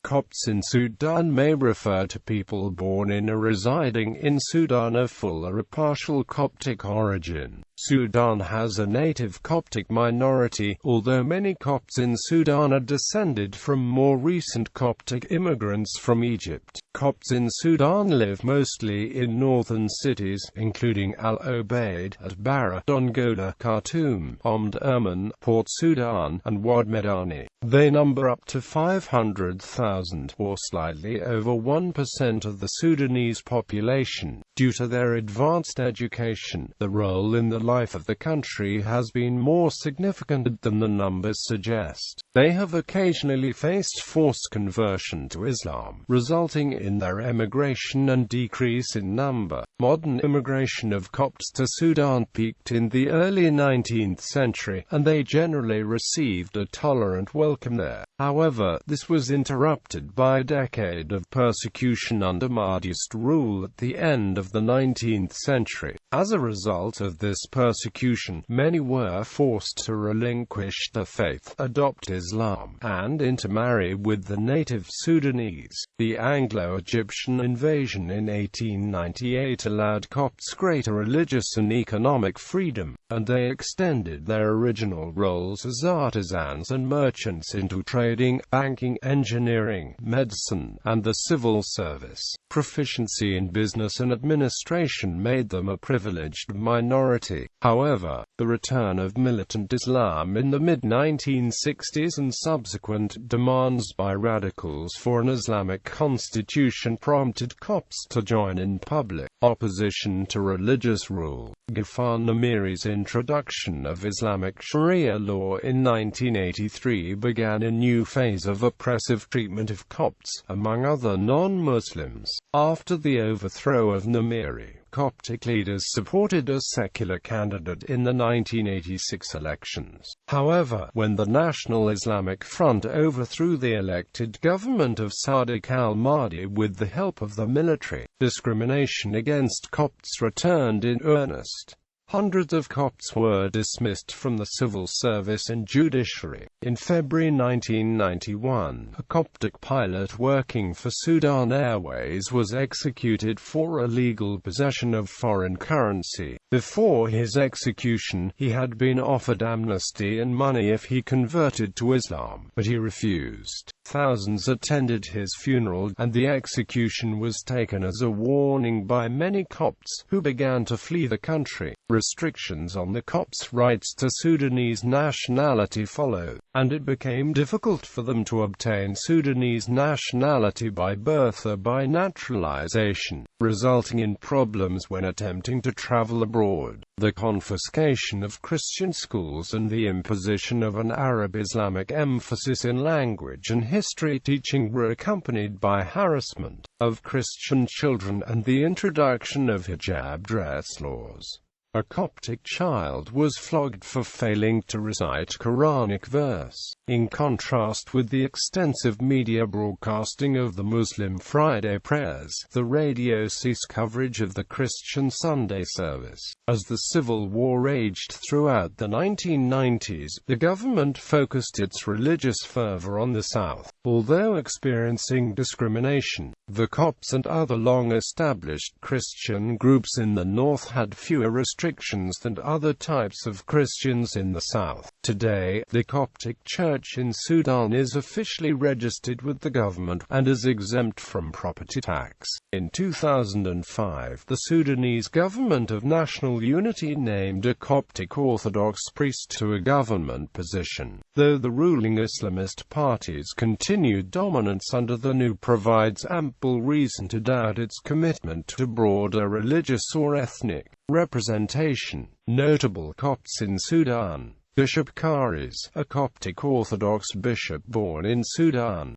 Copts in Sudan may refer to people born in or residing in Sudan of full or partial Coptic origin. Sudan has a native Coptic minority, although many Copts in Sudan are descended from more recent Coptic immigrants from Egypt. Copts in Sudan live mostly in northern cities, including Obeid, Atbara, Dongola, Khartoum, Omdurman, Port Sudan, and Wad Medani. They number up to 500,000, or slightly over 1% of the Sudanese population. Due to their advanced education, the role in the life of the country has been more significant than the numbers suggest. They have occasionally faced forced conversion to Islam, resulting in their emigration and decrease in number. Modern immigration of Copts to Sudan peaked in the early 19th century, and they generally received a tolerant welcome there. However, this was interrupted by a decade of persecution under Mahdist rule at the end of the 19th century. As a result of this persecution, many were forced to relinquish their faith, adopt Islam, and intermarry with the native Sudanese. The Anglo-Egyptian invasion in 1898 allowed Copts greater religious and economic freedom, and they extended their original roles as artisans and merchants into trading, banking, engineering, medicine, and the civil service. Proficiency in business and administration made them a privileged minority. However, the return of militant Islam in the mid-1960s and subsequent demands by radicals for an Islamic constitution prompted Copts to join in public opposition to religious rule. Ghafar Namiri's introduction of Islamic Sharia law in 1983 began a new phase of oppressive treatment of Copts, among other non-Muslims. After the overthrow of Namiri, Coptic leaders supported a secular candidate in the 1986 elections. However, when the National Islamic Front overthrew the elected government of Sadiq al-Mahdi with the help of the military, discrimination against Copts returned in earnest. Hundreds of Copts were dismissed from the civil service and judiciary. In February 1991, a Coptic pilot working for Sudan Airways was executed for illegal possession of foreign currency. Before his execution, he had been offered amnesty and money if he converted to Islam, but he refused. Thousands attended his funeral, and the execution was taken as a warning by many Copts, who began to flee the country. Restrictions on the Copts' rights to Sudanese nationality followed, and it became difficult for them to obtain Sudanese nationality by birth or by naturalization, resulting in problems when attempting to travel abroad. The confiscation of Christian schools and the imposition of an Arab-Islamic emphasis in language and history teaching were accompanied by harassment of Christian children and the introduction of hijab dress laws. A Coptic child was flogged for failing to recite Quranic verse. In contrast with the extensive media broadcasting of the Muslim Friday prayers, the radio ceased coverage of the Christian Sunday service. As the civil war raged throughout the 1990s, the government focused its religious fervor on the South. Although experiencing discrimination, the Copts and other long-established Christian groups in the North had fewer restrictions than other types of Christians in the South. Today, the Coptic Church in Sudan is officially registered with the government, and is exempt from property tax. In 2005, the Sudanese Government of National Unity named a Coptic Orthodox priest to a government position, though the ruling Islamist party's continued dominance under the new provides ample reason to doubt its commitment to broader religious or ethnic representation. Notable Copts in Sudan. Bishop Karis, a Coptic Orthodox bishop born in Sudan.